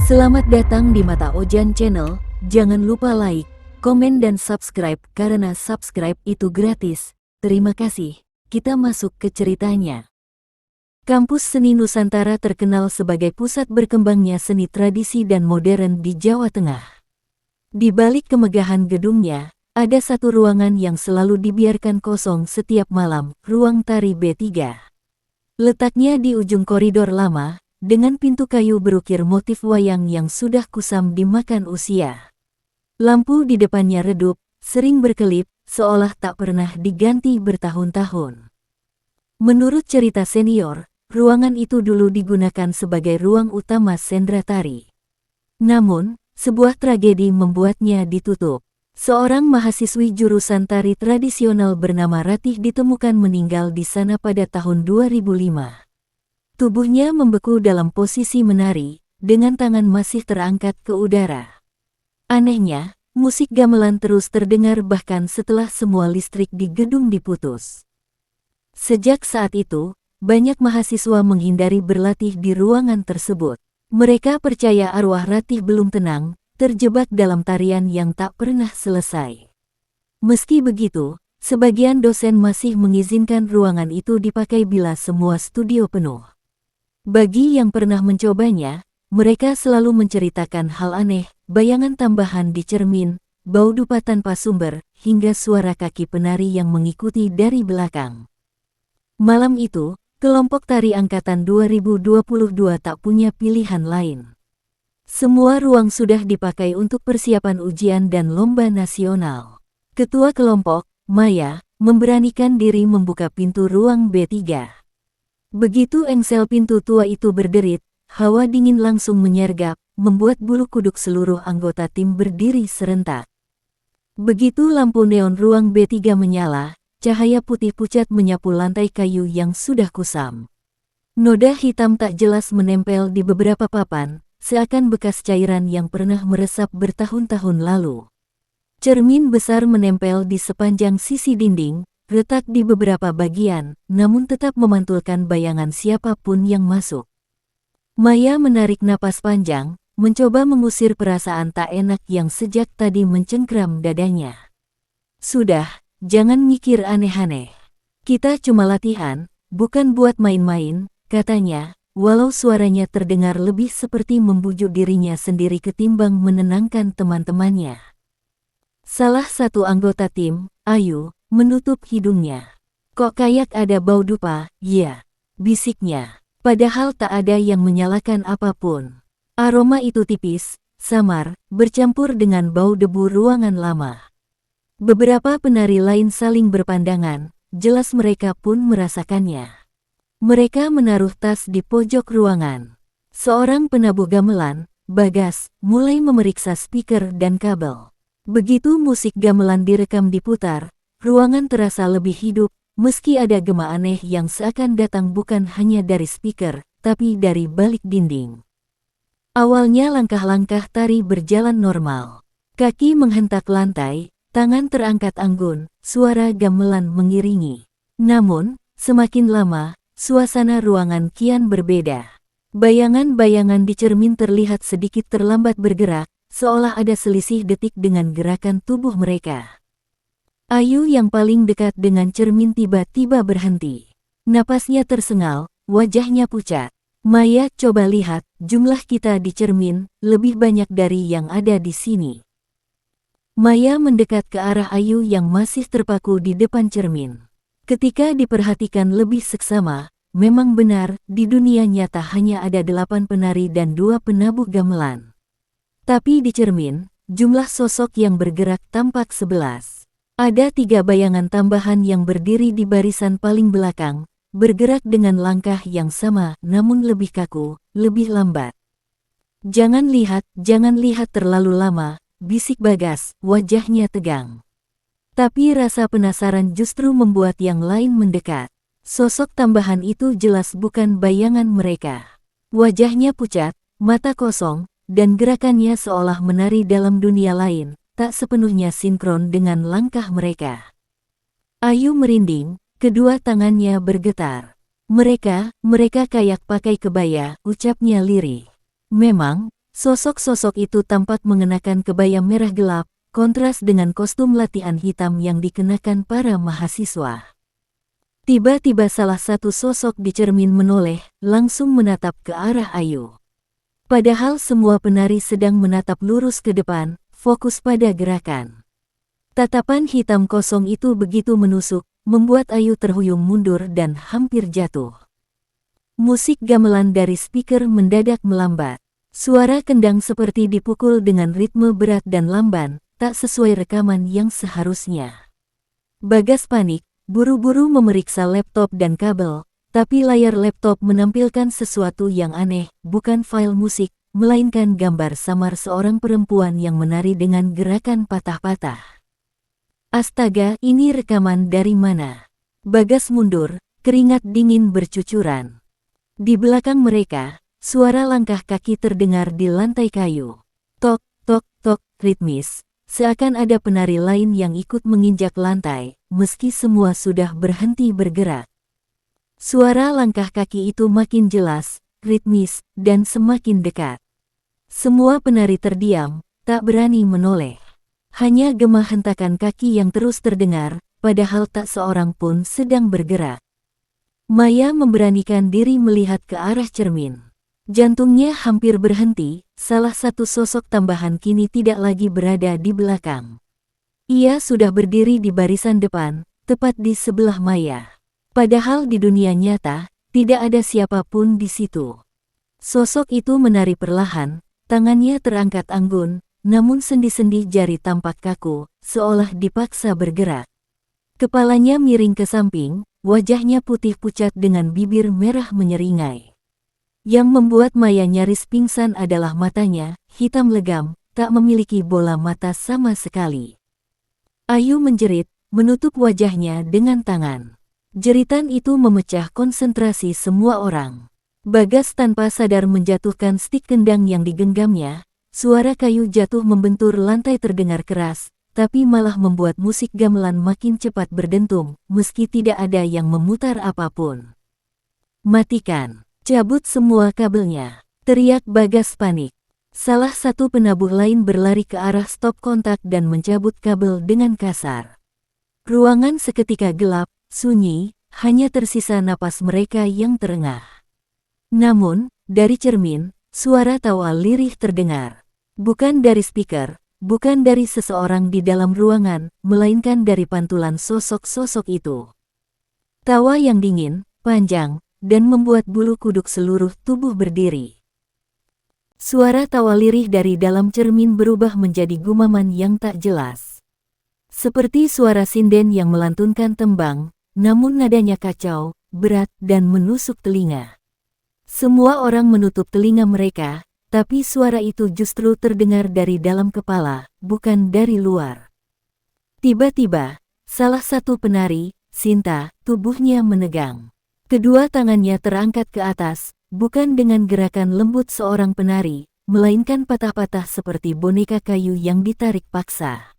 Selamat datang di Mata Ojan Channel, jangan lupa like, komen dan subscribe karena subscribe itu gratis. Terima kasih, kita masuk ke ceritanya. Kampus Seni Nusantara terkenal sebagai pusat berkembangnya seni tradisi dan modern di Jawa Tengah. Di balik kemegahan gedungnya, ada satu ruangan yang selalu dibiarkan kosong setiap malam, ruang tari B3. Letaknya di ujung koridor lama, dengan pintu kayu berukir motif wayang yang sudah kusam dimakan usia. Lampu di depannya redup, sering berkelip, seolah tak pernah diganti bertahun-tahun. Menurut cerita senior, ruangan itu dulu digunakan sebagai ruang utama sendra tari. Namun, sebuah tragedi membuatnya ditutup. Seorang mahasiswi jurusan tari tradisional bernama Ratih ditemukan meninggal di sana pada tahun 2005. Tubuhnya membeku dalam posisi menari, dengan tangan masih terangkat ke udara. Anehnya, musik gamelan terus terdengar bahkan setelah semua listrik di gedung diputus. Sejak saat itu, banyak mahasiswa menghindari berlatih di ruangan tersebut. Mereka percaya arwah Ratih belum tenang, terjebak dalam tarian yang tak pernah selesai. Meski begitu, sebagian dosen masih mengizinkan ruangan itu dipakai bila semua studio penuh. Bagi yang pernah mencobanya, mereka selalu menceritakan hal aneh, bayangan tambahan di cermin, bau dupa tanpa sumber, hingga suara kaki penari yang mengikuti dari belakang. Malam itu, kelompok tari angkatan 2022 tak punya pilihan lain. Semua ruang sudah dipakai untuk persiapan ujian dan lomba nasional. Ketua kelompok, Maya, memberanikan diri membuka pintu ruang B3. Begitu engsel pintu tua itu berderit, hawa dingin langsung menyergap, membuat bulu kuduk seluruh anggota tim berdiri serentak. Begitu lampu neon ruang B3 menyala, cahaya putih pucat menyapu lantai kayu yang sudah kusam. Noda hitam tak jelas menempel di beberapa papan, seakan bekas cairan yang pernah meresap bertahun-tahun lalu. Cermin besar menempel di sepanjang sisi dinding, retak di beberapa bagian, namun tetap memantulkan bayangan siapapun yang masuk. Maya menarik napas panjang, mencoba mengusir perasaan tak enak yang sejak tadi mencengkram dadanya. Sudah, jangan mikir aneh-aneh. Kita cuma latihan, bukan buat main-main, katanya, walau suaranya terdengar lebih seperti membujuk dirinya sendiri ketimbang menenangkan teman-temannya. Salah satu anggota tim, Ayu, menutup hidungnya. Kok kayak ada bau dupa, ya, bisiknya. Padahal tak ada yang menyalakan apapun. Aroma itu tipis, samar, bercampur dengan bau debu ruangan lama. Beberapa penari lain saling berpandangan, jelas mereka pun merasakannya. Mereka menaruh tas di pojok ruangan. Seorang penabuh gamelan, Bagas, mulai memeriksa speaker dan kabel. Begitu musik gamelan direkam diputar, ruangan terasa lebih hidup, meski ada gema aneh yang seakan datang bukan hanya dari speaker, tapi dari balik dinding. Awalnya langkah-langkah tari berjalan normal. Kaki menghentak lantai, tangan terangkat anggun, suara gamelan mengiringi. Namun, semakin lama, suasana ruangan kian berbeda. Bayangan-bayangan di cermin terlihat sedikit terlambat bergerak, seolah ada selisih detik dengan gerakan tubuh mereka. Ayu yang paling dekat dengan cermin tiba-tiba berhenti. Napasnya tersengal, wajahnya pucat. Maya, coba lihat, jumlah kita di cermin lebih banyak dari yang ada di sini. Maya mendekat ke arah Ayu yang masih terpaku di depan cermin. Ketika diperhatikan lebih seksama, memang benar, di dunia nyata hanya ada 8 penari dan 2 penabuh gamelan. Tapi di cermin, jumlah sosok yang bergerak tampak 11. Ada 3 bayangan tambahan yang berdiri di barisan paling belakang, bergerak dengan langkah yang sama namun lebih kaku, lebih lambat. Jangan lihat terlalu lama, bisik Bagas, wajahnya tegang. Tapi rasa penasaran justru membuat yang lain mendekat. Sosok tambahan itu jelas bukan bayangan mereka. Wajahnya pucat, mata kosong, dan gerakannya seolah menari dalam dunia lain, tak sepenuhnya sinkron dengan langkah mereka. Ayu merinding, kedua tangannya bergetar. Mereka kayak pakai kebaya, ucapnya lirih. Memang, Sosok-sosok itu tampak mengenakan kebaya merah gelap, kontras dengan kostum latihan hitam yang dikenakan para mahasiswa. Tiba-tiba salah satu sosok di cermin menoleh, langsung menatap ke arah Ayu. Padahal semua penari sedang menatap lurus ke depan, fokus pada gerakan. Tatapan hitam kosong itu begitu menusuk, membuat Ayu terhuyung mundur dan hampir jatuh. Musik gamelan dari speaker mendadak melambat. Suara kendang seperti dipukul dengan ritme berat dan lamban, tak sesuai rekaman yang seharusnya. Bagas panik, buru-buru memeriksa laptop dan kabel, tapi layar laptop menampilkan sesuatu yang aneh, bukan file musik, melainkan gambar samar seorang perempuan yang menari dengan gerakan patah-patah. Astaga, ini rekaman dari mana? Bagas mundur, keringat dingin bercucuran. Di belakang mereka, suara langkah kaki terdengar di lantai kayu. Tok, tok, tok, ritmis. Seakan ada penari lain yang ikut menginjak lantai, meski semua sudah berhenti bergerak. Suara langkah kaki itu makin jelas, ritmis, dan semakin dekat. Semua penari terdiam, tak berani menoleh. Hanya gema hentakan kaki yang terus terdengar, padahal tak seorang pun sedang bergerak. Maya memberanikan diri melihat ke arah cermin. Jantungnya hampir berhenti, salah satu sosok tambahan kini tidak lagi berada di belakang. Ia sudah berdiri di barisan depan, tepat di sebelah Maya. Padahal di dunia nyata, tidak ada siapapun di situ. Sosok itu menari perlahan, tangannya terangkat anggun, namun sendi-sendi jari tampak kaku, seolah dipaksa bergerak. Kepalanya miring ke samping, wajahnya putih pucat dengan bibir merah menyeringai. Yang membuat Maya nyaris pingsan adalah matanya, hitam legam, tak memiliki bola mata sama sekali. Ayu menjerit, menutup wajahnya dengan tangan. Jeritan itu memecah konsentrasi semua orang. Bagas tanpa sadar menjatuhkan stik kendang yang digenggamnya, suara kayu jatuh membentur lantai terdengar keras, tapi malah membuat musik gamelan makin cepat berdentum, meski tidak ada yang memutar apapun. Matikan! Cabut semua kabelnya, teriak Bagas panik. Salah satu penabuh lain berlari ke arah stop kontak dan mencabut kabel dengan kasar. Ruangan seketika gelap, sunyi, hanya tersisa napas mereka yang terengah. Namun, dari cermin, suara tawa lirih terdengar. Bukan dari speaker, bukan dari seseorang di dalam ruangan, melainkan dari pantulan sosok-sosok itu. Tawa yang dingin, panjang, dan membuat bulu kuduk seluruh tubuh berdiri. Suara tawa lirih dari dalam cermin berubah menjadi gumaman yang tak jelas. Seperti suara sinden yang melantunkan tembang, namun nadanya kacau, berat, dan menusuk telinga. Semua orang menutup telinga mereka, tapi suara itu justru terdengar dari dalam kepala, bukan dari luar. Tiba-tiba, salah satu penari, Sinta, tubuhnya menegang. Kedua tangannya terangkat ke atas, bukan dengan gerakan lembut seorang penari, melainkan patah-patah seperti boneka kayu yang ditarik paksa.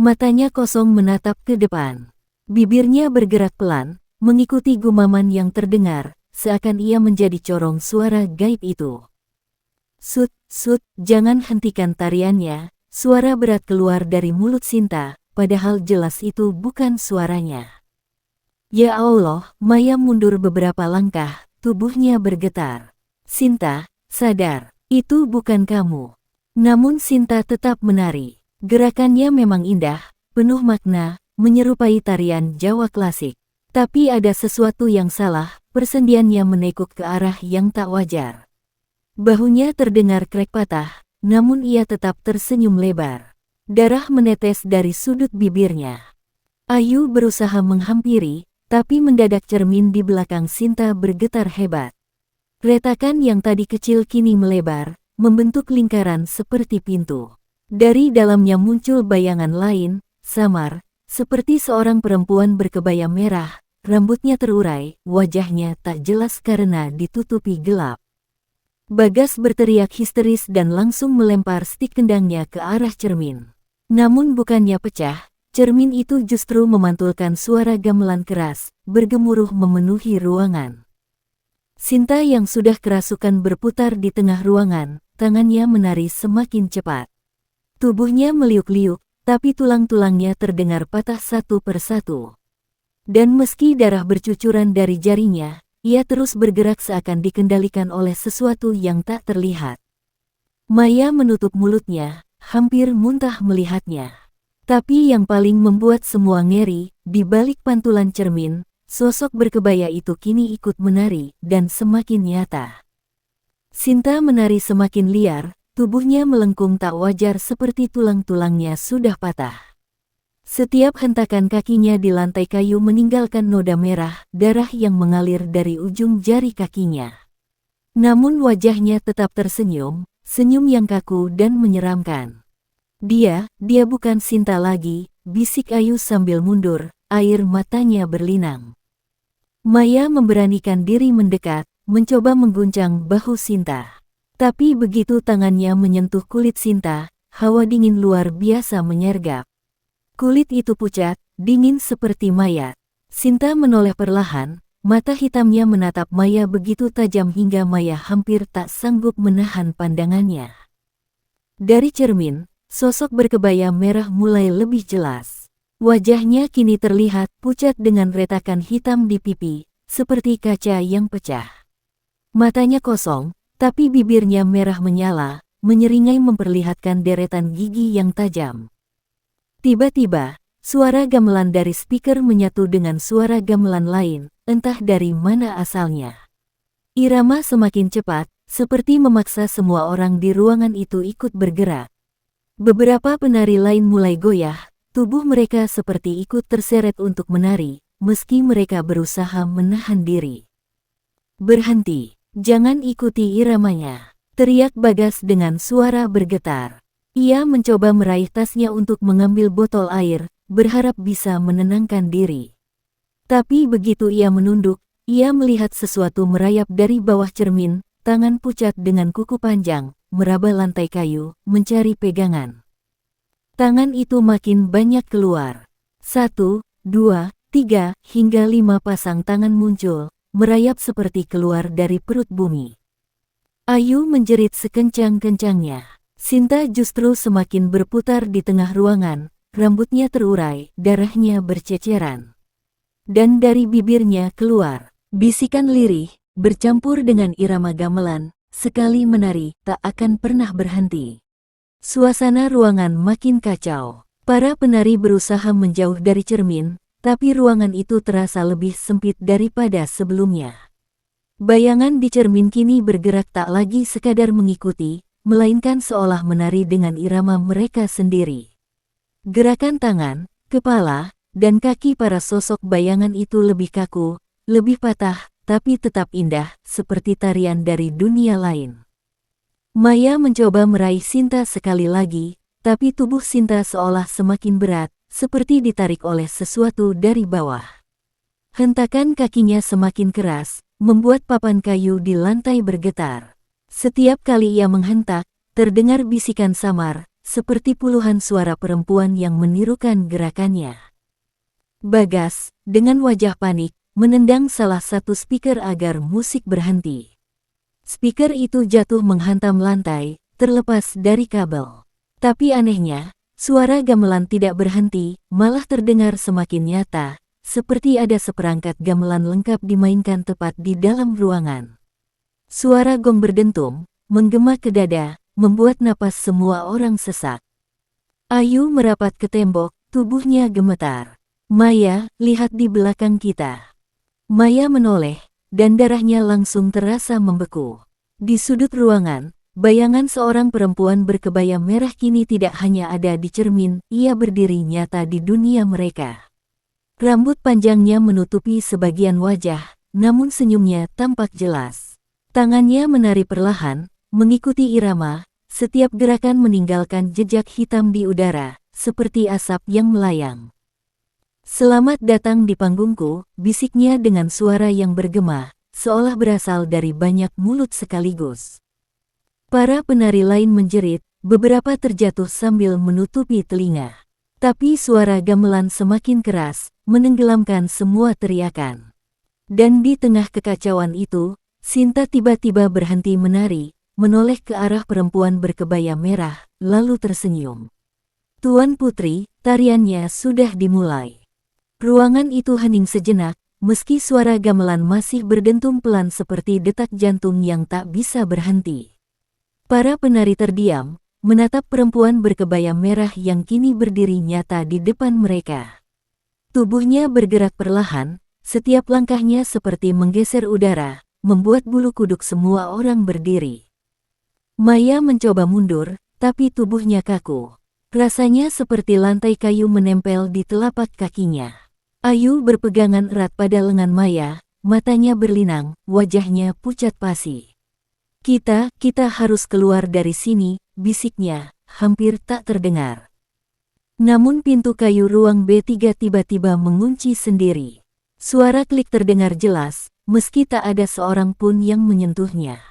Matanya kosong menatap ke depan. Bibirnya bergerak pelan, mengikuti gumaman yang terdengar, seakan ia menjadi corong suara gaib itu. Sut, sut, jangan hentikan tariannya, suara berat keluar dari mulut Sinta, padahal jelas itu bukan suaranya. Ya Allah, Maya mundur beberapa langkah, tubuhnya bergetar. Sinta, sadar, itu bukan kamu. Namun Sinta tetap menari. Gerakannya memang indah, penuh makna, menyerupai tarian Jawa klasik. Tapi ada sesuatu yang salah, persendiannya menekuk ke arah yang tak wajar. Bahunya terdengar krek patah, namun ia tetap tersenyum lebar. Darah menetes dari sudut bibirnya. Ayu berusaha menghampiri, tapi mendadak cermin di belakang Sinta bergetar hebat. Retakan yang tadi kecil kini melebar, membentuk lingkaran seperti pintu. Dari dalamnya muncul bayangan lain, samar, seperti seorang perempuan berkebaya merah, rambutnya terurai, wajahnya tak jelas karena ditutupi gelap. Bagas berteriak histeris dan langsung melempar stik kendangnya ke arah cermin. Namun bukannya pecah, cermin itu justru memantulkan suara gamelan keras, bergemuruh memenuhi ruangan. Sinta yang sudah kerasukan berputar di tengah ruangan, tangannya menari semakin cepat. Tubuhnya meliuk-liuk, tapi tulang-tulangnya terdengar patah satu persatu. Dan meski darah bercucuran dari jarinya, ia terus bergerak seakan dikendalikan oleh sesuatu yang tak terlihat. Maya menutup mulutnya, hampir muntah melihatnya. Tapi yang paling membuat semua ngeri, di balik pantulan cermin, sosok berkebaya itu kini ikut menari dan semakin nyata. Sinta menari semakin liar, tubuhnya melengkung tak wajar seperti tulang-tulangnya sudah patah. Setiap hentakan kakinya di lantai kayu meninggalkan noda merah, darah yang mengalir dari ujung jari kakinya. Namun wajahnya tetap tersenyum, senyum yang kaku dan menyeramkan. Dia bukan Sinta lagi, bisik Ayu sambil mundur, air matanya berlinang. Maya memberanikan diri mendekat, mencoba mengguncang bahu Sinta. Tapi begitu tangannya menyentuh kulit Sinta, hawa dingin luar biasa menyergap. Kulit itu pucat, dingin seperti mayat. Sinta menoleh perlahan, mata hitamnya menatap Maya begitu tajam hingga Maya hampir tak sanggup menahan pandangannya. Dari cermin, sosok berkebaya merah mulai lebih jelas. Wajahnya kini terlihat pucat dengan retakan hitam di pipi, seperti kaca yang pecah. Matanya kosong, tapi bibirnya merah menyala, menyeringai memperlihatkan deretan gigi yang tajam. Tiba-tiba, suara gamelan dari speaker menyatu dengan suara gamelan lain, entah dari mana asalnya. Irama semakin cepat, seperti memaksa semua orang di ruangan itu ikut bergerak. Beberapa penari lain mulai goyah, tubuh mereka seperti ikut terseret untuk menari, meski mereka berusaha menahan diri. "Berhenti, jangan ikuti iramanya," teriak Bagas dengan suara bergetar. Ia mencoba meraih tasnya untuk mengambil botol air, berharap bisa menenangkan diri. Tapi begitu ia menunduk, ia melihat sesuatu merayap dari bawah cermin, tangan pucat dengan kuku panjang, meraba lantai kayu, mencari pegangan. Tangan itu makin banyak keluar. 1, 2, 3, hingga 5 pasang tangan muncul, merayap seperti keluar dari perut bumi. Ayu menjerit sekencang-kencangnya. Sinta justru semakin berputar di tengah ruangan, rambutnya terurai, darahnya berceceran. Dan dari bibirnya keluar bisikan lirih, bercampur dengan irama gamelan, sekali menari, tak akan pernah berhenti. Suasana ruangan makin kacau. Para penari berusaha menjauh dari cermin, tapi ruangan itu terasa lebih sempit daripada sebelumnya. Bayangan di cermin kini bergerak tak lagi sekadar mengikuti, melainkan seolah menari dengan irama mereka sendiri. Gerakan tangan, kepala, dan kaki para sosok bayangan itu lebih kaku, lebih patah, tapi tetap indah, seperti tarian dari dunia lain. Maya mencoba meraih Sinta sekali lagi, tapi tubuh Sinta seolah semakin berat, seperti ditarik oleh sesuatu dari bawah. Hentakan kakinya semakin keras, membuat papan kayu di lantai bergetar. Setiap kali ia menghentak, terdengar bisikan samar, seperti puluhan suara perempuan yang menirukan gerakannya. Bagas, dengan wajah panik, menendang salah satu speaker agar musik berhenti. Speaker itu jatuh menghantam lantai, terlepas dari kabel. Tapi anehnya, suara gamelan tidak berhenti, malah terdengar semakin nyata, seperti ada seperangkat gamelan lengkap dimainkan tepat di dalam ruangan. Suara gong berdentum, menggema ke dada, membuat napas semua orang sesak. Ayu merapat ke tembok, tubuhnya gemetar. "Maya, lihat di belakang kita." Maya menoleh, dan darahnya langsung terasa membeku. Di sudut ruangan, bayangan seorang perempuan berkebaya merah kini tidak hanya ada di cermin, ia berdiri nyata di dunia mereka. Rambut panjangnya menutupi sebagian wajah, namun senyumnya tampak jelas. Tangannya menari perlahan, mengikuti irama, setiap gerakan meninggalkan jejak hitam di udara, seperti asap yang melayang. "Selamat datang di panggungku," bisiknya dengan suara yang bergema, seolah berasal dari banyak mulut sekaligus. Para penari lain menjerit, beberapa terjatuh sambil menutupi telinga. Tapi suara gamelan semakin keras, menenggelamkan semua teriakan. Dan di tengah kekacauan itu, Sinta tiba-tiba berhenti menari, menoleh ke arah perempuan berkebaya merah, lalu tersenyum. Tuan Putri, tariannya sudah dimulai. Ruangan itu hening sejenak, meski suara gamelan masih berdentum pelan seperti detak jantung yang tak bisa berhenti. Para penari terdiam, menatap perempuan berkebaya merah yang kini berdiri nyata di depan mereka. Tubuhnya bergerak perlahan, setiap langkahnya seperti menggeser udara, membuat bulu kuduk semua orang berdiri. Maya mencoba mundur, tapi tubuhnya kaku. Rasanya seperti lantai kayu menempel di telapak kakinya. Ayu berpegangan erat pada lengan Maya, matanya berlinang, wajahnya pucat pasi. Kita harus keluar dari sini, bisiknya, hampir tak terdengar. Namun pintu kayu ruang B3 tiba-tiba mengunci sendiri. Suara klik terdengar jelas, meski tak ada seorang pun yang menyentuhnya.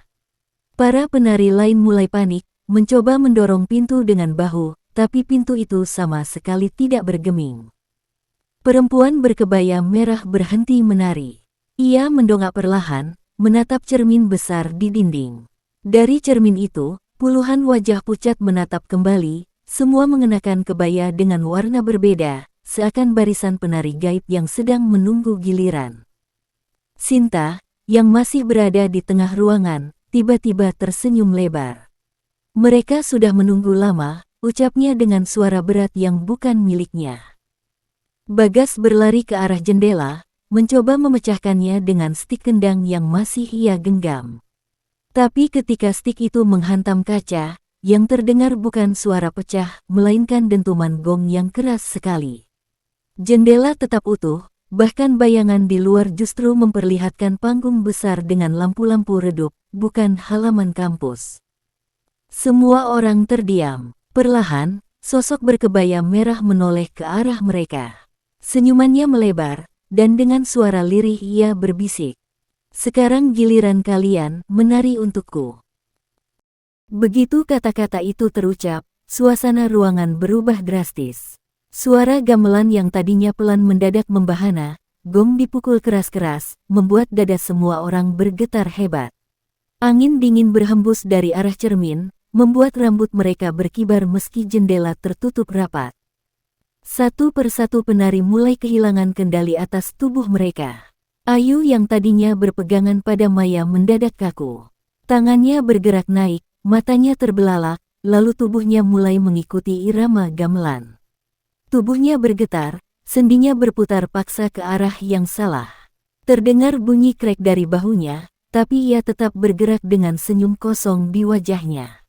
Para penari lain mulai panik, mencoba mendorong pintu dengan bahu, tapi pintu itu sama sekali tidak bergeming. Perempuan berkebaya merah berhenti menari. Ia mendongak perlahan, menatap cermin besar di dinding. Dari cermin itu, puluhan wajah pucat menatap kembali, semua mengenakan kebaya dengan warna berbeda, seakan barisan penari gaib yang sedang menunggu giliran. Sinta, yang masih berada di tengah ruangan, tiba-tiba tersenyum lebar. Mereka sudah menunggu lama, ucapnya dengan suara berat yang bukan miliknya. Bagas berlari ke arah jendela, mencoba memecahkannya dengan stik kendang yang masih ia genggam. Tapi ketika stik itu menghantam kaca, yang terdengar bukan suara pecah, melainkan dentuman gong yang keras sekali. Jendela tetap utuh, bahkan bayangan di luar justru memperlihatkan panggung besar dengan lampu-lampu redup, bukan halaman kampus. Semua orang terdiam. Perlahan, sosok berkebaya merah menoleh ke arah mereka. Senyumannya melebar, dan dengan suara lirih ia berbisik. Sekarang giliran kalian menari untukku. Begitu kata-kata itu terucap, suasana ruangan berubah drastis. Suara gamelan yang tadinya pelan mendadak membahana, gong dipukul keras-keras, membuat dada semua orang bergetar hebat. Angin dingin berhembus dari arah cermin, membuat rambut mereka berkibar meski jendela tertutup rapat. Satu persatu penari mulai kehilangan kendali atas tubuh mereka. Ayu yang tadinya berpegangan pada Maya mendadak kaku. Tangannya bergerak naik, matanya terbelalak, lalu tubuhnya mulai mengikuti irama gamelan. Tubuhnya bergetar, sendinya berputar paksa ke arah yang salah. Terdengar bunyi krek dari bahunya, tapi ia tetap bergerak dengan senyum kosong di wajahnya.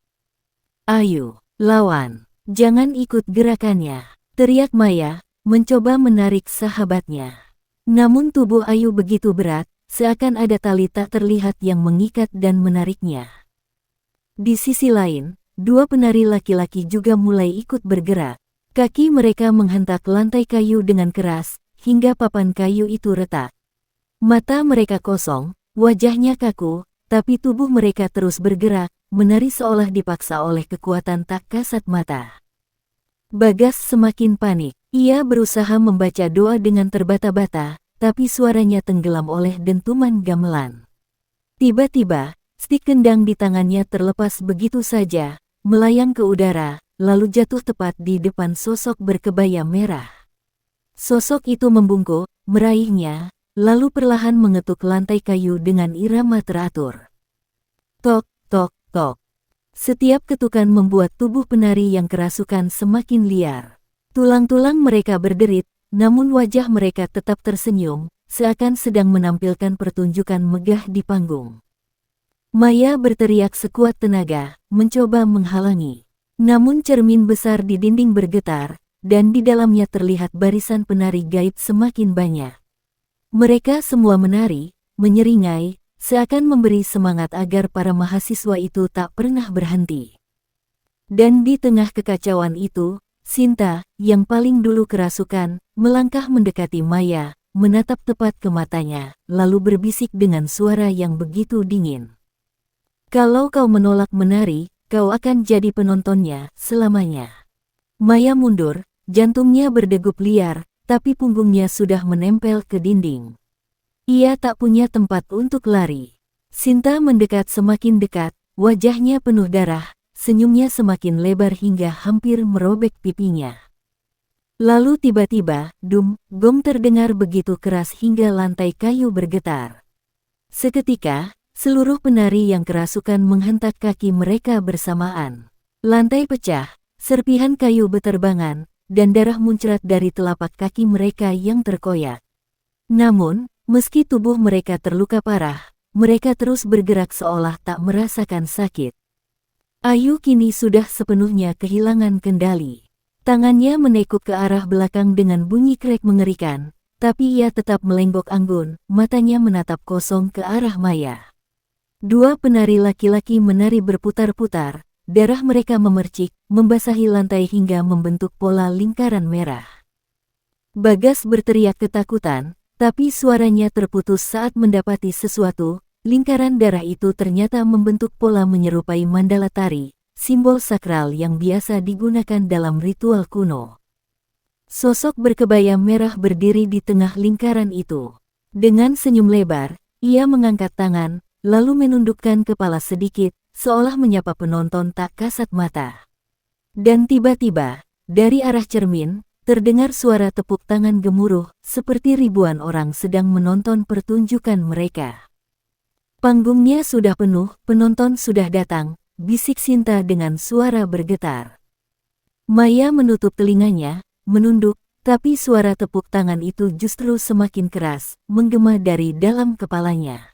Ayu, lawan, jangan ikut gerakannya, teriak Maya, mencoba menarik sahabatnya. Namun tubuh Ayu begitu berat, seakan ada tali tak terlihat yang mengikat dan menariknya. Di sisi lain, dua penari laki-laki juga mulai ikut bergerak. Kaki mereka menghentak lantai kayu dengan keras, hingga papan kayu itu retak. Mata mereka kosong, wajahnya kaku, tapi tubuh mereka terus bergerak, menari seolah dipaksa oleh kekuatan tak kasat mata. Bagas semakin panik. Ia berusaha membaca doa dengan terbata-bata, tapi suaranya tenggelam oleh dentuman gamelan. Tiba-tiba, stik kendang di tangannya terlepas begitu saja, melayang ke udara, lalu jatuh tepat di depan sosok berkebaya merah. Sosok itu membungkuk, meraihnya, lalu perlahan mengetuk lantai kayu dengan irama teratur. Tok, tok, tok. Setiap ketukan membuat tubuh penari yang kerasukan semakin liar. Tulang-tulang mereka berderit, namun wajah mereka tetap tersenyum, seakan sedang menampilkan pertunjukan megah di panggung. Maya berteriak sekuat tenaga, mencoba menghalangi. Namun cermin besar di dinding bergetar, dan di dalamnya terlihat barisan penari gaib semakin banyak. Mereka semua menari, menyeringai, seakan memberi semangat agar para mahasiswa itu tak pernah berhenti. Dan di tengah kekacauan itu, Sinta, yang paling dulu kerasukan, melangkah mendekati Maya, menatap tepat ke matanya, lalu berbisik dengan suara yang begitu dingin. Kalau kau menolak menari, kau akan jadi penontonnya selamanya. Maya mundur, jantungnya berdegup liar, tapi punggungnya sudah menempel ke dinding. Ia tak punya tempat untuk lari. Sinta mendekat semakin dekat, wajahnya penuh darah, senyumnya semakin lebar hingga hampir merobek pipinya. Lalu tiba-tiba, gong terdengar begitu keras hingga lantai kayu bergetar. Seketika, seluruh penari yang kerasukan menghentak kaki mereka bersamaan. Lantai pecah, serpihan kayu beterbangan, dan darah muncrat dari telapak kaki mereka yang terkoyak. Namun, meski tubuh mereka terluka parah, mereka terus bergerak seolah tak merasakan sakit. Ayu kini sudah sepenuhnya kehilangan kendali. Tangannya menekuk ke arah belakang dengan bunyi krek mengerikan, tapi ia tetap melenggok anggun, matanya menatap kosong ke arah Maya. Dua penari laki-laki menari berputar-putar, darah mereka memercik, membasahi lantai hingga membentuk pola lingkaran merah. Bagas berteriak ketakutan, tapi suaranya terputus saat mendapati sesuatu. Lingkaran darah itu ternyata membentuk pola menyerupai mandala tari, simbol sakral yang biasa digunakan dalam ritual kuno. Sosok berkebaya merah berdiri di tengah lingkaran itu. Dengan senyum lebar, ia mengangkat tangan, lalu menundukkan kepala sedikit, seolah menyapa penonton tak kasat mata. Dan tiba-tiba, dari arah cermin, terdengar suara tepuk tangan gemuruh, seperti ribuan orang sedang menonton pertunjukan mereka. Panggungnya sudah penuh, penonton sudah datang, bisik Sinta dengan suara bergetar. Maya menutup telinganya, menunduk, tapi suara tepuk tangan itu justru semakin keras, menggema dari dalam kepalanya.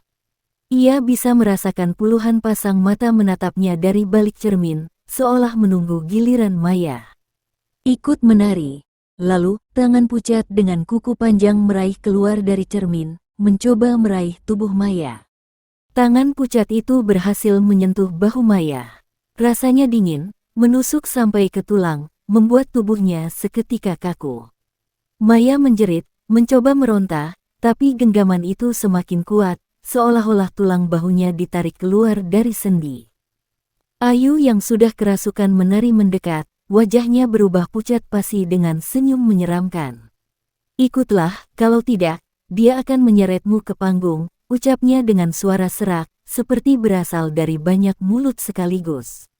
Ia bisa merasakan puluhan pasang mata menatapnya dari balik cermin, seolah menunggu giliran Maya ikut menari. Lalu, tangan pucat dengan kuku panjang meraih keluar dari cermin, mencoba meraih tubuh Maya. Tangan pucat itu berhasil menyentuh bahu Maya. Rasanya dingin, menusuk sampai ke tulang, membuat tubuhnya seketika kaku. Maya menjerit, mencoba meronta, tapi genggaman itu semakin kuat, seolah-olah tulang bahunya ditarik keluar dari sendi. Ayu yang sudah kerasukan menari mendekat, wajahnya berubah pucat pasi dengan senyum menyeramkan. "Ikutlah, kalau tidak, dia akan menyeretmu ke panggung," ucapnya dengan suara serak, seperti berasal dari banyak mulut sekaligus.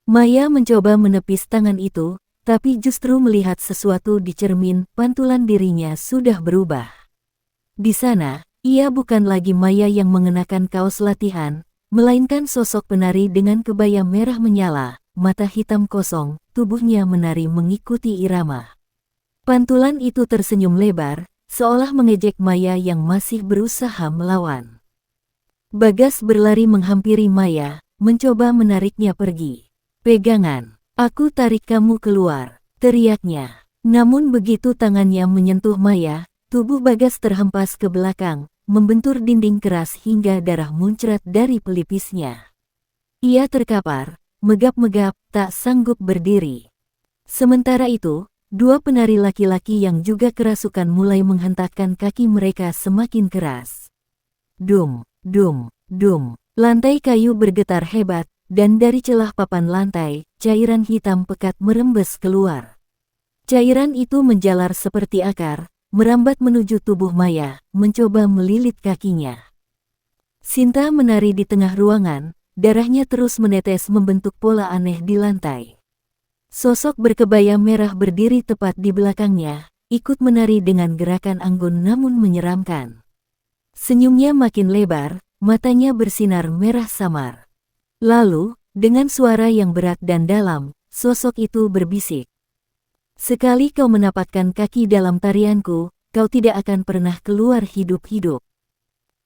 Maya mencoba menepis tangan itu, tapi justru melihat sesuatu di cermin, pantulan dirinya sudah berubah. Di sana, ia bukan lagi Maya yang mengenakan kaos latihan, melainkan sosok penari dengan kebaya merah menyala, mata hitam kosong, tubuhnya menari mengikuti irama. Pantulan itu tersenyum lebar, seolah mengejek Maya yang masih berusaha melawan. Bagas berlari menghampiri Maya, mencoba menariknya pergi. "Pegangan, aku tarik kamu keluar," teriaknya. Namun begitu tangannya menyentuh Maya, tubuh Bagas terhempas ke belakang, membentur dinding keras hingga darah muncrat dari pelipisnya. Ia terkapar, megap-megap, tak sanggup berdiri. Sementara itu, dua penari laki-laki yang juga kerasukan mulai menghentakkan kaki mereka semakin keras. Dum, dum, dum. Lantai kayu bergetar hebat, dan dari celah papan lantai, cairan hitam pekat merembes keluar. Cairan itu menjalar seperti akar, merambat menuju tubuh Maya, mencoba melilit kakinya. Sinta menari di tengah ruangan, darahnya terus menetes membentuk pola aneh di lantai. Sosok berkebaya merah berdiri tepat di belakangnya, ikut menari dengan gerakan anggun namun menyeramkan. Senyumnya makin lebar, matanya bersinar merah samar. Lalu, dengan suara yang berat dan dalam, sosok itu berbisik. "Sekali kau menapakkan kaki dalam tarianku, kau tidak akan pernah keluar hidup-hidup."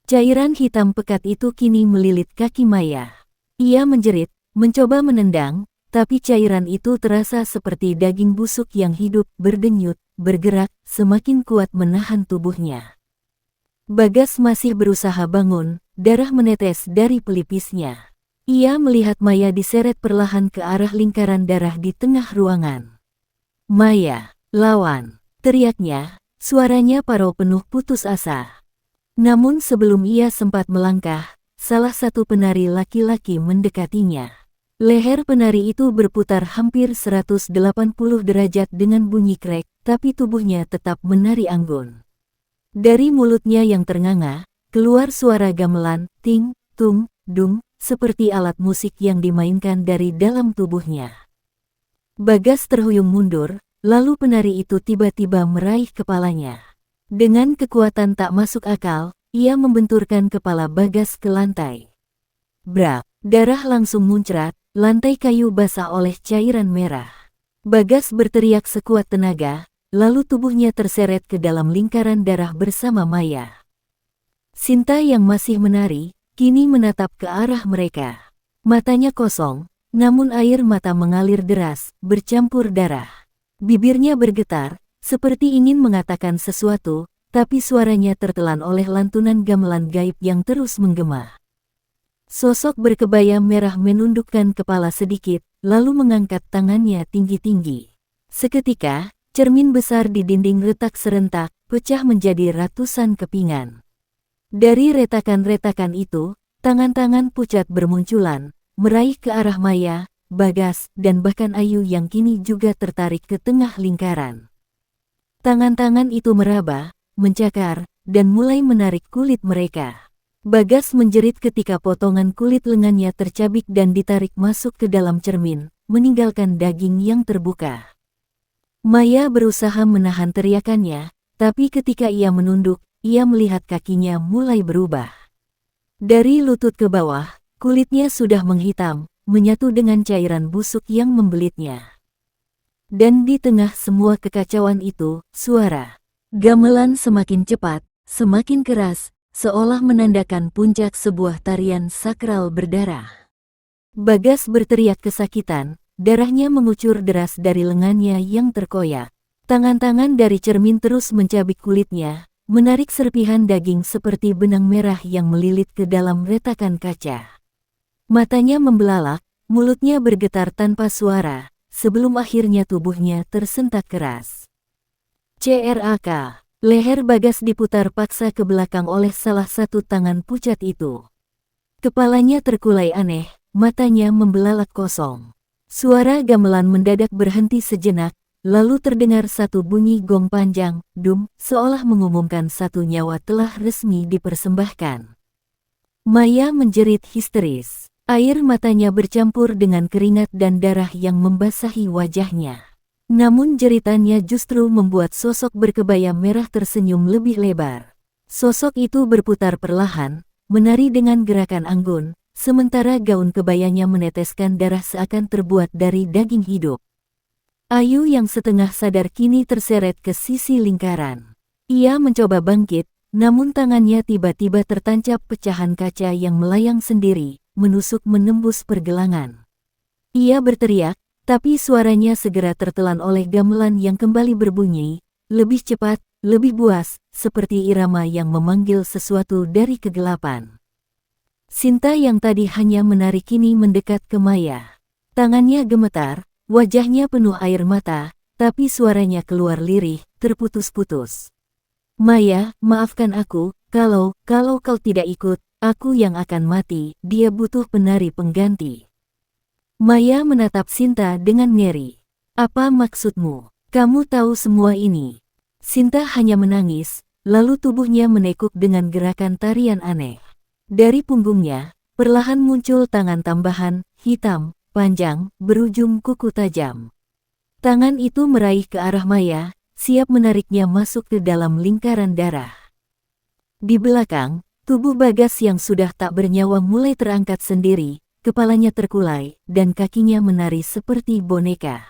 Cairan hitam pekat itu kini melilit kaki Maya. Ia menjerit, mencoba menendang, tapi cairan itu terasa seperti daging busuk yang hidup, berdenyut, bergerak, semakin kuat menahan tubuhnya. Bagas masih berusaha bangun, darah menetes dari pelipisnya. Ia melihat Maya diseret perlahan ke arah lingkaran darah di tengah ruangan. "Maya, lawan!" teriaknya, suaranya parau penuh putus asa. Namun sebelum ia sempat melangkah, salah satu penari laki-laki mendekatinya. Leher penari itu berputar hampir 180 derajat dengan bunyi krek, tapi tubuhnya tetap menari anggun. Dari mulutnya yang ternganga, keluar suara gamelan, ting, tung, dung, seperti alat musik yang dimainkan dari dalam tubuhnya. Bagas terhuyung mundur, lalu penari itu tiba-tiba meraih kepalanya. Dengan kekuatan tak masuk akal, ia membenturkan kepala Bagas ke lantai. Brak, darah langsung muncrat, lantai kayu basah oleh cairan merah. Bagas berteriak sekuat tenaga, lalu tubuhnya terseret ke dalam lingkaran darah bersama Maya. Sinta yang masih menari, kini menatap ke arah mereka. Matanya kosong, namun air mata mengalir deras, bercampur darah. Bibirnya bergetar, seperti ingin mengatakan sesuatu, tapi suaranya tertelan oleh lantunan gamelan gaib yang terus menggema. Sosok berkebaya merah menundukkan kepala sedikit, lalu mengangkat tangannya tinggi-tinggi. Seketika, cermin besar di dinding retak serentak, pecah menjadi ratusan kepingan. Dari retakan-retakan itu, tangan-tangan pucat bermunculan, meraih ke arah Maya, Bagas, dan bahkan Ayu yang kini juga tertarik ke tengah lingkaran. Tangan-tangan itu meraba, mencakar, dan mulai menarik kulit mereka. Bagas menjerit ketika potongan kulit lengannya tercabik dan ditarik masuk ke dalam cermin, meninggalkan daging yang terbuka. Maya berusaha menahan teriakannya, tapi ketika ia menunduk, ia melihat kakinya mulai berubah. Dari lutut ke bawah, kulitnya sudah menghitam, menyatu dengan cairan busuk yang membelitnya. Dan di tengah semua kekacauan itu, suara gamelan semakin cepat, semakin keras, seolah menandakan puncak sebuah tarian sakral berdarah. Bagas berteriak kesakitan, darahnya mengucur deras dari lengannya yang terkoyak. Tangan-tangan dari cermin terus mencabik kulitnya, menarik serpihan daging seperti benang merah yang melilit ke dalam retakan kaca. Matanya membelalak, mulutnya bergetar tanpa suara, sebelum akhirnya tubuhnya tersentak keras. Crak, leher Bagas diputar paksa ke belakang oleh salah satu tangan pucat itu. Kepalanya terkulai aneh, matanya membelalak kosong. Suara gamelan mendadak berhenti sejenak, lalu terdengar satu bunyi gong panjang, dum, seolah mengumumkan satu nyawa telah resmi dipersembahkan. Maya menjerit histeris. Air matanya bercampur dengan keringat dan darah yang membasahi wajahnya. Namun jeritannya justru membuat sosok berkebaya merah tersenyum lebih lebar. Sosok itu berputar perlahan, menari dengan gerakan anggun, sementara gaun kebayanya meneteskan darah seakan terbuat dari daging hidup. Ayu yang setengah sadar kini terseret ke sisi lingkaran. Ia mencoba bangkit, namun tangannya tiba-tiba tertancap pecahan kaca yang melayang sendiri, menusuk menembus pergelangan. Ia berteriak, tapi suaranya segera tertelan oleh gamelan yang kembali berbunyi, lebih cepat, lebih buas, seperti irama yang memanggil sesuatu dari kegelapan. Sinta yang tadi hanya menari kini mendekat ke Maya. Tangannya gemetar, wajahnya penuh air mata, tapi suaranya keluar lirih, terputus-putus. Maya, maafkan aku, kalau kau tidak ikut, aku yang akan mati, dia butuh penari pengganti. Maya menatap Sinta dengan ngeri. Apa maksudmu? Kamu tahu semua ini? Sinta hanya menangis, lalu tubuhnya menekuk dengan gerakan tarian aneh. Dari punggungnya, perlahan muncul tangan tambahan, hitam, panjang, berujung kuku tajam. Tangan itu meraih ke arah Maya, siap menariknya masuk ke dalam lingkaran darah. Di belakang, tubuh Bagas yang sudah tak bernyawa mulai terangkat sendiri, kepalanya terkulai, dan kakinya menari seperti boneka.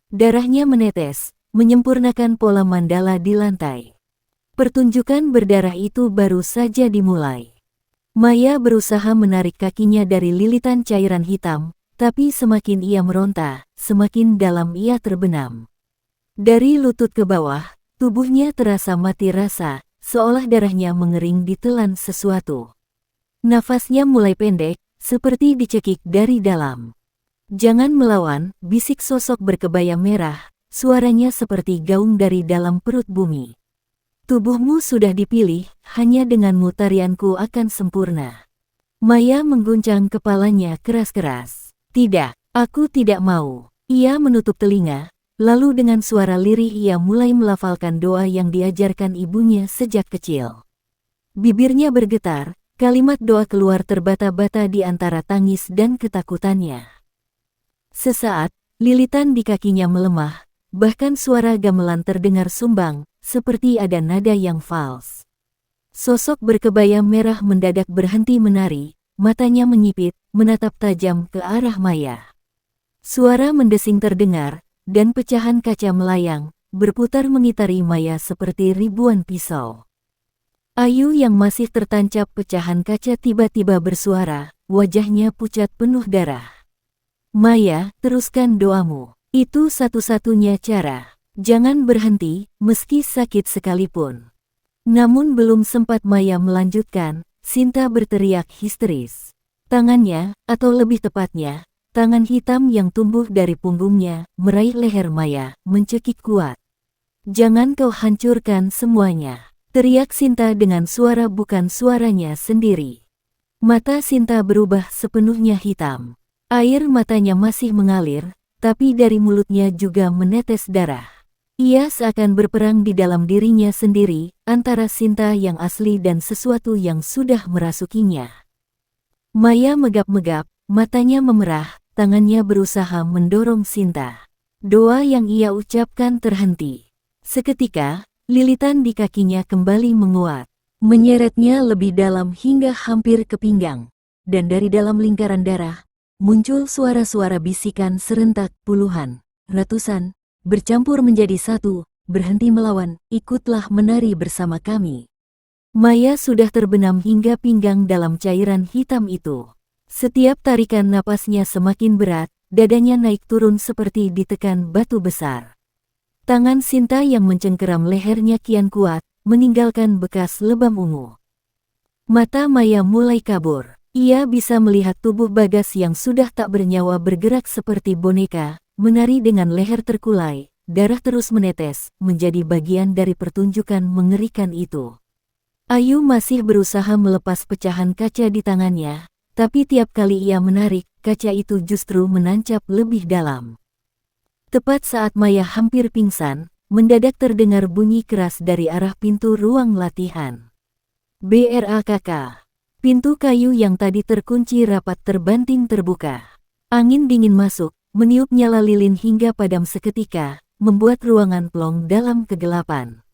Darahnya menetes, menyempurnakan pola mandala di lantai. Pertunjukan berdarah itu baru saja dimulai. Maya berusaha menarik kakinya dari lilitan cairan hitam, tapi semakin ia meronta, semakin dalam ia terbenam. Dari lutut ke bawah, tubuhnya terasa mati rasa, seolah darahnya mengering ditelan sesuatu. Nafasnya mulai pendek, seperti dicekik dari dalam. Jangan melawan, bisik sosok berkebaya merah, suaranya seperti gaung dari dalam perut bumi. Tubuhmu sudah dipilih, hanya denganmu tarianku akan sempurna. Maya mengguncang kepalanya keras-keras. Tidak, aku tidak mau. Ia menutup telinga, lalu dengan suara lirih ia mulai melafalkan doa yang diajarkan ibunya sejak kecil. Bibirnya bergetar, Kalimat doa keluar terbata-bata di antara tangis dan ketakutannya. Sesaat, lilitan di kakinya melemah, bahkan suara gamelan terdengar sumbang, seperti ada nada yang fals. Sosok berkebaya merah mendadak berhenti menari, matanya menyipit, menatap tajam ke arah Maya. Suara mendesing terdengar, dan pecahan kaca melayang, berputar mengitari Maya seperti ribuan pisau. Ayu yang masih tertancap pecahan kaca tiba-tiba bersuara, wajahnya pucat penuh darah. Maya, teruskan doamu. Itu satu-satunya cara. Jangan berhenti, meski sakit sekalipun. Namun belum sempat Maya melanjutkan, Sinta berteriak histeris. Tangannya, atau lebih tepatnya, tangan hitam yang tumbuh dari punggungnya, meraih leher Maya, mencekik kuat. Jangan kau hancurkan semuanya. Teriak Sinta dengan suara bukan suaranya sendiri. Mata Sinta berubah sepenuhnya hitam. Air matanya masih mengalir, tapi dari mulutnya juga menetes darah. Ia seakan berperang di dalam dirinya sendiri, antara Sinta yang asli dan sesuatu yang sudah merasukinya. Maya megap-megap, matanya memerah, tangannya berusaha mendorong Sinta. Doa yang ia ucapkan terhenti. Seketika, lilitan di kakinya kembali menguat, menyeretnya lebih dalam hingga hampir ke pinggang. Dan dari dalam lingkaran darah, muncul suara-suara bisikan serentak puluhan, ratusan, bercampur menjadi satu, berhenti melawan, ikutlah menari bersama kami. Maya sudah terbenam hingga pinggang dalam cairan hitam itu. Setiap tarikan napasnya semakin berat, dadanya naik turun seperti ditekan batu besar. Tangan Sinta yang mencengkeram lehernya kian kuat, meninggalkan bekas lebam ungu. Mata Maya mulai kabur. Ia bisa melihat tubuh Bagas yang sudah tak bernyawa bergerak seperti boneka, menari dengan leher terkulai, darah terus menetes, menjadi bagian dari pertunjukan mengerikan itu. Ayu masih berusaha melepas pecahan kaca di tangannya, tapi tiap kali ia menarik, kaca itu justru menancap lebih dalam. Tepat saat Maya hampir pingsan, mendadak terdengar bunyi keras dari arah pintu ruang latihan. BRAKK. Pintu kayu yang tadi terkunci rapat terbanting terbuka. Angin dingin masuk, meniup nyala lilin hingga padam seketika, membuat ruangan plong dalam kegelapan.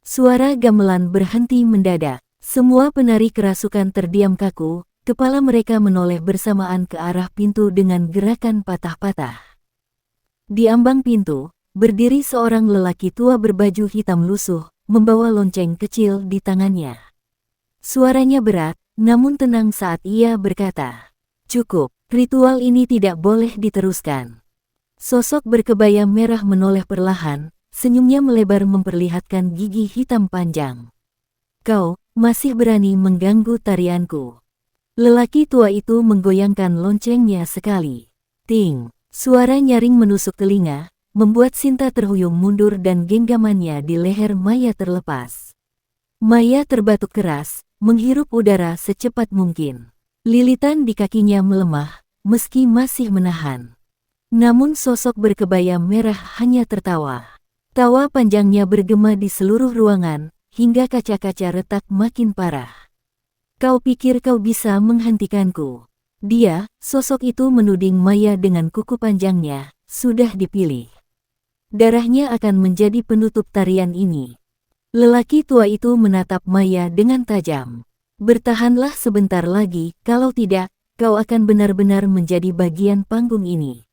Suara gamelan berhenti mendadak. Semua penari kerasukan terdiam kaku, kepala mereka menoleh bersamaan ke arah pintu dengan gerakan patah-patah. Di ambang pintu, berdiri seorang lelaki tua berbaju hitam lusuh, membawa lonceng kecil di tangannya. Suaranya berat, namun tenang saat ia berkata, "Cukup, ritual ini tidak boleh diteruskan." Sosok berkebaya merah menoleh perlahan, senyumnya melebar memperlihatkan gigi hitam panjang. "Kau masih berani mengganggu tarianku." Lelaki tua itu menggoyangkan loncengnya sekali. Ting! Suara nyaring menusuk telinga, membuat Sinta terhuyung mundur dan genggamannya di leher Maya terlepas. Maya terbatuk keras, menghirup udara secepat mungkin. Lilitan di kakinya melemah, meski masih menahan. Namun sosok berkebaya merah hanya tertawa. Tawa panjangnya bergema di seluruh ruangan, hingga kaca-kaca retak makin parah. "Kau pikir kau bisa menghentikanku?" Dia, sosok itu menuding Maya dengan kuku panjangnya, "Sudah dipilih. Darahnya akan menjadi penutup tarian ini." Lelaki tua itu menatap Maya dengan tajam. "Bertahanlah sebentar lagi, kalau tidak, kau akan benar-benar menjadi bagian panggung ini."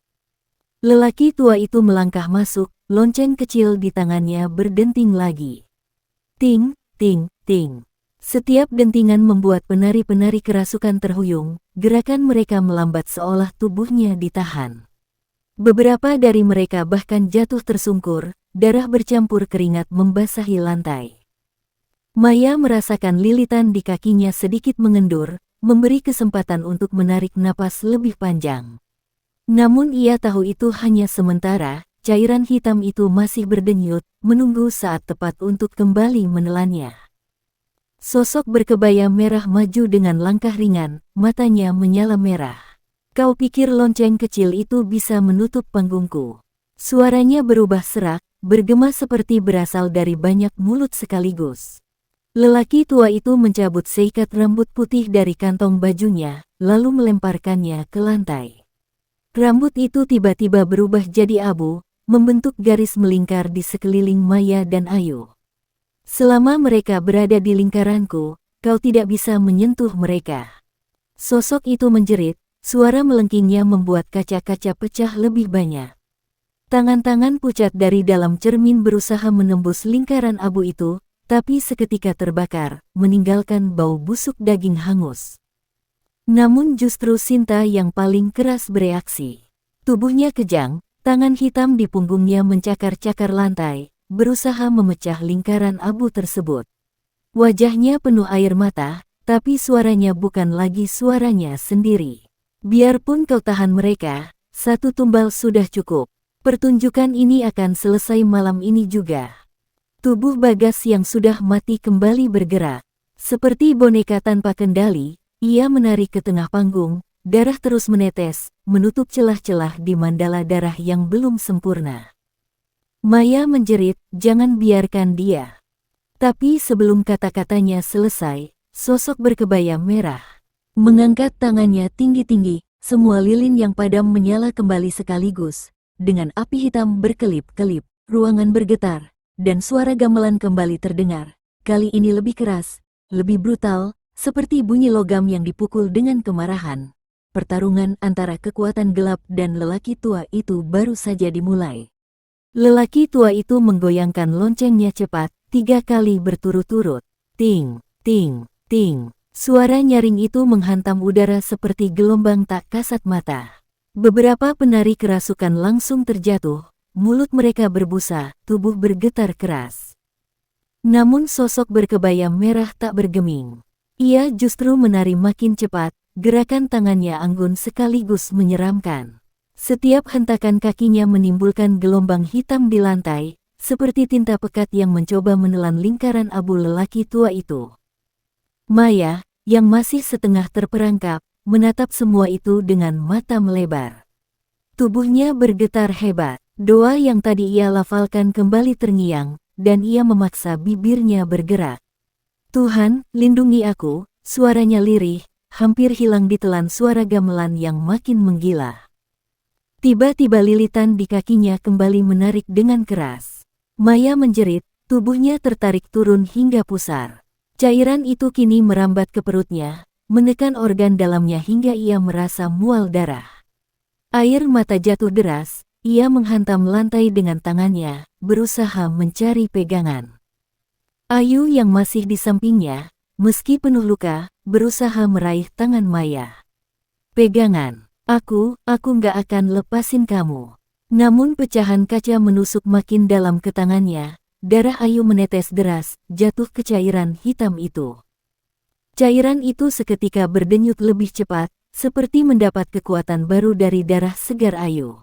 Lelaki tua itu melangkah masuk, lonceng kecil di tangannya berdenting lagi. Ting, ting, ting. Setiap dentingan membuat penari-penari kerasukan terhuyung, gerakan mereka melambat seolah tubuhnya ditahan. Beberapa dari mereka bahkan jatuh tersungkur, darah bercampur keringat membasahi lantai. Maya merasakan lilitan di kakinya sedikit mengendur, memberi kesempatan untuk menarik napas lebih panjang. Namun ia tahu itu hanya sementara, cairan hitam itu masih berdenyut, menunggu saat tepat untuk kembali menelannya. Sosok berkebaya merah maju dengan langkah ringan, matanya menyala merah. "Kau pikir lonceng kecil itu bisa menutup panggungku?" Suaranya berubah serak, bergema seperti berasal dari banyak mulut sekaligus. Lelaki tua itu mencabut seikat rambut putih dari kantong bajunya, lalu melemparkannya ke lantai. Rambut itu tiba-tiba berubah jadi abu, membentuk garis melingkar di sekeliling Maya dan Ayu. Selama mereka berada di lingkaranku, kau tidak bisa menyentuh mereka. Sosok itu menjerit, suara melengkingnya membuat kaca-kaca pecah lebih banyak. Tangan-tangan pucat dari dalam cermin berusaha menembus lingkaran abu itu, tapi seketika terbakar, meninggalkan bau busuk daging hangus. Namun justru Sinta yang paling keras bereaksi. Tubuhnya kejang, tangan hitam di punggungnya mencakar-cakar lantai, berusaha memecah lingkaran abu tersebut. Wajahnya penuh air mata, tapi suaranya bukan lagi suaranya sendiri. Biarpun kau tahan mereka, satu tumbal sudah cukup. Pertunjukan ini akan selesai malam ini juga. Tubuh Bagas yang sudah mati kembali bergerak. Seperti boneka tanpa kendali, ia menarik ke tengah panggung, darah terus menetes, menutup celah-celah di mandala darah yang belum sempurna. Maya menjerit, jangan biarkan dia. Tapi sebelum kata-katanya selesai, sosok berkebaya merah mengangkat tangannya tinggi-tinggi, semua lilin yang padam menyala kembali sekaligus. Dengan api hitam berkelip-kelip, ruangan bergetar, dan suara gamelan kembali terdengar. Kali ini lebih keras, lebih brutal, seperti bunyi logam yang dipukul dengan kemarahan. Pertarungan antara kekuatan gelap dan lelaki tua itu baru saja dimulai. Lelaki tua itu menggoyangkan loncengnya cepat, 3 kali berturut-turut. Ting, ting, ting. Suara nyaring itu menghantam udara seperti gelombang tak kasat mata. Beberapa penari kerasukan langsung terjatuh, mulut mereka berbusa, tubuh bergetar keras. Namun sosok berkebaya merah tak bergeming. Ia justru menari makin cepat, gerakan tangannya anggun sekaligus menyeramkan. Setiap hentakan kakinya menimbulkan gelombang hitam di lantai, seperti tinta pekat yang mencoba menelan lingkaran abu lelaki tua itu. Maya, yang masih setengah terperangkap, menatap semua itu dengan mata melebar. Tubuhnya bergetar hebat, doa yang tadi ia lafalkan kembali terngiang, dan ia memaksa bibirnya bergerak. Tuhan, lindungi aku, suaranya lirih, hampir hilang ditelan suara gamelan yang makin menggila. Tiba-tiba lilitan di kakinya kembali menarik dengan keras. Maya menjerit, tubuhnya tertarik turun hingga pusar. Cairan itu kini merambat ke perutnya, menekan organ dalamnya hingga ia merasa mual darah. Air mata jatuh deras, ia menghantam lantai dengan tangannya, berusaha mencari pegangan. Ayu yang masih di sampingnya, meski penuh luka, berusaha meraih tangan Maya. Pegangan, aku nggak akan lepasin kamu. Namun pecahan kaca menusuk makin dalam ke tangannya, darah Ayu menetes deras, jatuh ke cairan hitam itu. Cairan itu seketika berdenyut lebih cepat, seperti mendapat kekuatan baru dari darah segar Ayu.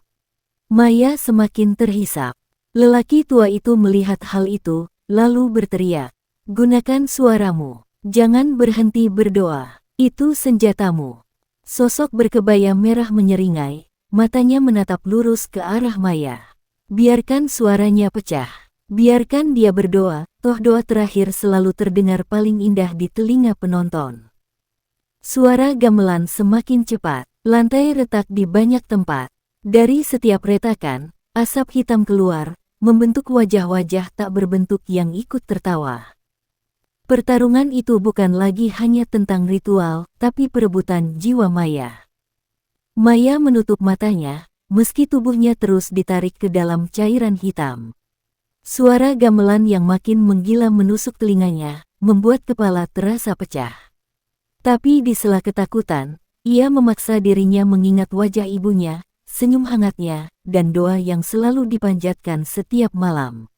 Maya semakin terhisap. Lelaki tua itu melihat hal itu, lalu berteriak, gunakan suaramu, jangan berhenti berdoa, itu senjatamu. Sosok berkebaya merah menyeringai, matanya menatap lurus ke arah Maya. Biarkan suaranya pecah, biarkan dia berdoa, toh doa terakhir selalu terdengar paling indah di telinga penonton. Suara gamelan semakin cepat, lantai retak di banyak tempat. Dari setiap retakan, asap hitam keluar, membentuk wajah-wajah tak berbentuk yang ikut tertawa. Pertarungan itu bukan lagi hanya tentang ritual, tapi perebutan jiwa Maya. Maya menutup matanya, meski tubuhnya terus ditarik ke dalam cairan hitam. Suara gamelan yang makin menggila menusuk telinganya, membuat kepala terasa pecah. Tapi di sela ketakutan, ia memaksa dirinya mengingat wajah ibunya, senyum hangatnya, dan doa yang selalu dipanjatkan setiap malam.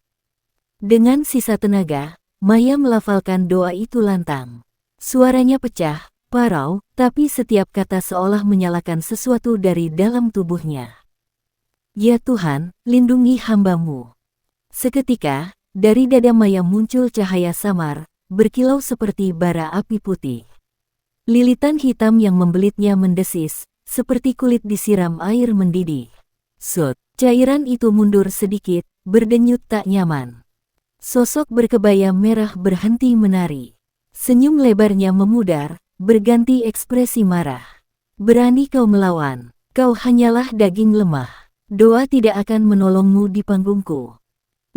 Dengan sisa tenaga, Maya melafalkan doa itu lantang. Suaranya pecah, parau, tapi setiap kata seolah menyalakan sesuatu dari dalam tubuhnya. Ya Tuhan, lindungi hamba-Mu. Seketika, dari dada Maya muncul cahaya samar, berkilau seperti bara api putih. Lilitan hitam yang membelitnya mendesis, seperti kulit disiram air mendidih. Sut, cairan itu mundur sedikit, berdenyut tak nyaman. Sosok berkebaya merah berhenti menari. Senyum lebarnya memudar, berganti ekspresi marah. Berani kau melawan, kau hanyalah daging lemah. Doa tidak akan menolongmu di panggungku.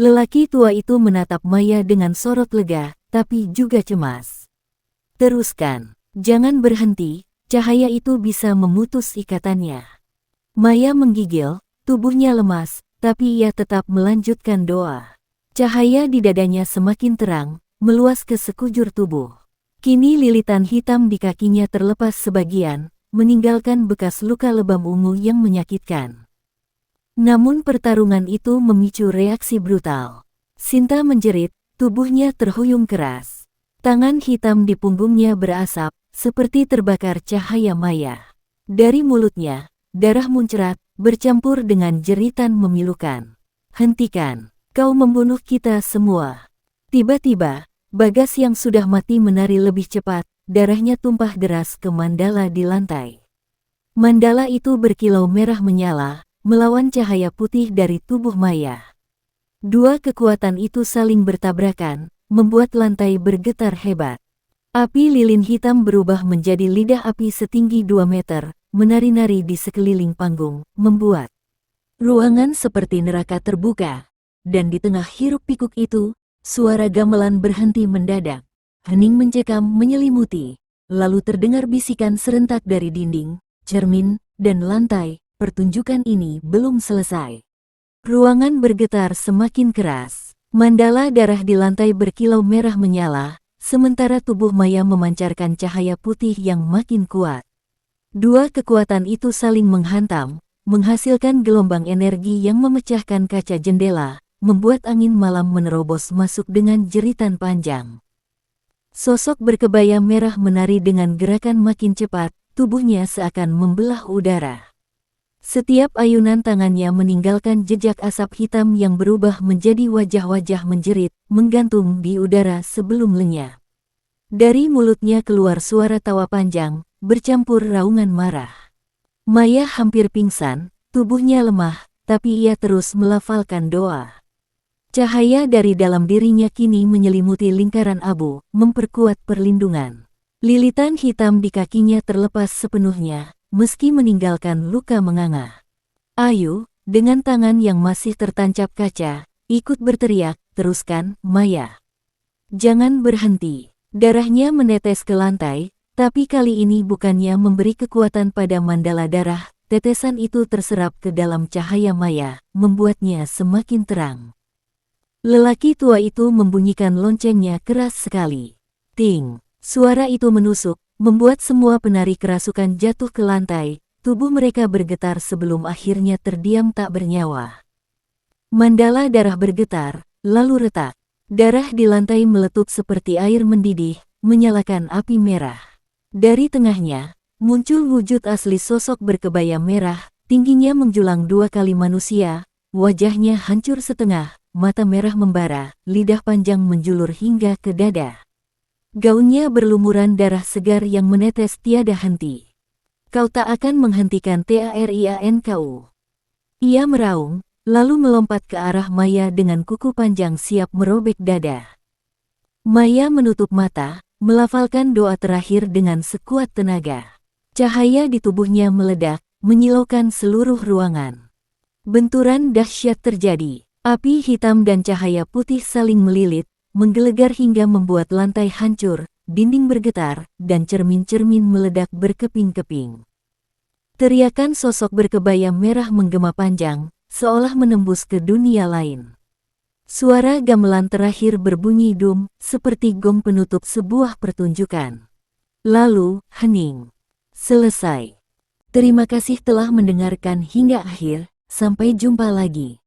Lelaki tua itu menatap Maya dengan sorot lega, tapi juga cemas. Teruskan, jangan berhenti, cahaya itu bisa memutus ikatannya. Maya menggigil, tubuhnya lemas, tapi ia tetap melanjutkan doa. Cahaya di dadanya semakin terang, meluas ke sekujur tubuh. Kini lilitan hitam di kakinya terlepas sebagian, meninggalkan bekas luka lebam ungu yang menyakitkan. Namun pertarungan itu memicu reaksi brutal. Sinta menjerit, tubuhnya terhuyung keras. Tangan hitam di punggungnya berasap, seperti terbakar cahaya Maya. Dari mulutnya, darah muncrat, bercampur dengan jeritan memilukan. Hentikan, kau membunuh kita semua. Tiba-tiba, Bagas yang sudah mati menari lebih cepat, darahnya tumpah deras ke mandala di lantai. Mandala itu berkilau merah menyala, melawan cahaya putih dari tubuh Maya. Dua kekuatan itu saling bertabrakan, membuat lantai bergetar hebat. Api lilin hitam berubah menjadi lidah api setinggi 2 meter, menari-nari di sekeliling panggung, membuat ruangan seperti neraka terbuka. Dan di tengah hiruk-pikuk itu, suara gamelan berhenti mendadak. Hening mencekam menyelimuti. Lalu terdengar bisikan serentak dari dinding, cermin, dan lantai. Pertunjukan ini belum selesai. Ruangan bergetar semakin keras. Mandala darah di lantai berkilau merah menyala, sementara tubuh Maya memancarkan cahaya putih yang makin kuat. Dua kekuatan itu saling menghantam, menghasilkan gelombang energi yang memecahkan kaca jendela, membuat angin malam menerobos masuk dengan jeritan panjang. Sosok berkebaya merah menari dengan gerakan makin cepat, tubuhnya seakan membelah udara. Setiap ayunan tangannya meninggalkan jejak asap hitam yang berubah menjadi wajah-wajah menjerit, menggantung di udara sebelum lenyap. Dari mulutnya keluar suara tawa panjang, bercampur raungan marah. Maya hampir pingsan, tubuhnya lemah, tapi ia terus melafalkan doa. Cahaya dari dalam dirinya kini menyelimuti lingkaran abu, memperkuat perlindungan. Lilitan hitam di kakinya terlepas sepenuhnya, meski meninggalkan luka menganga. Ayu, dengan tangan yang masih tertancap kaca, ikut berteriak, teruskan, Maya. Jangan berhenti. Darahnya menetes ke lantai, tapi kali ini bukannya memberi kekuatan pada mandala darah, tetesan itu terserap ke dalam cahaya Maya, membuatnya semakin terang. Lelaki tua itu membunyikan loncengnya keras sekali. Ting, suara itu menusuk, membuat semua penari kerasukan jatuh ke lantai, tubuh mereka bergetar sebelum akhirnya terdiam tak bernyawa. Mandala darah bergetar, lalu retak. Darah di lantai meletup seperti air mendidih, menyalakan api merah. Dari tengahnya, muncul wujud asli sosok berkebaya merah, tingginya menjulang 2 kali manusia, wajahnya hancur setengah, mata merah membara, lidah panjang menjulur hingga ke dada. Gaunnya berlumuran darah segar yang menetes tiada henti. Kau tak akan menghentikan Tarianku. Ia meraung, lalu melompat ke arah Maya dengan kuku panjang siap merobek dada. Maya menutup mata, melafalkan doa terakhir dengan sekuat tenaga. Cahaya di tubuhnya meledak, menyilaukan seluruh ruangan. Benturan dahsyat terjadi. Api hitam dan cahaya putih saling melilit, menggelegar hingga membuat lantai hancur, dinding bergetar, dan cermin-cermin meledak berkeping-keping. Teriakan sosok berkebaya merah menggema panjang, seolah menembus ke dunia lain. Suara gamelan terakhir berbunyi dum, seperti gong penutup sebuah pertunjukan. Lalu, hening. Selesai. Terima kasih telah mendengarkan hingga akhir, sampai jumpa lagi.